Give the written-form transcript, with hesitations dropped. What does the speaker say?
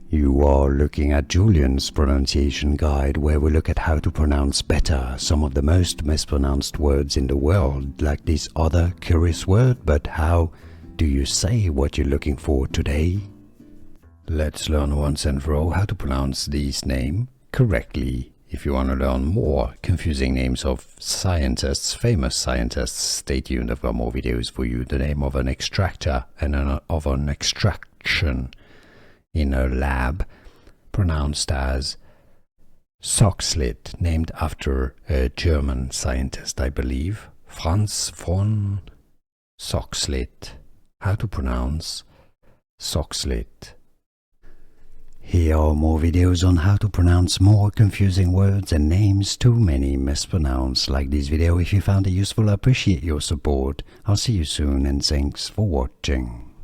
You are looking at Julian's pronunciation guide, where we look at how to pronounce better some of the most mispronounced words in the world, like this other curious word. But how do you say what you're looking for today? Let's learn once and for all how to pronounce this name correctly. If you want to learn more confusing names of scientists, famous scientists, stay tuned. I've got more videos for you. The name of an extractor and of an extraction in a lab, pronounced as Soxhlet, named after a German scientist, I believe, Franz von Soxhlet. How to pronounce Soxhlet. Here are more videos on how to pronounce more confusing words and names too many mispronounced. Like this video if you found it useful. I appreciate your support. I'll see you soon and thanks for watching.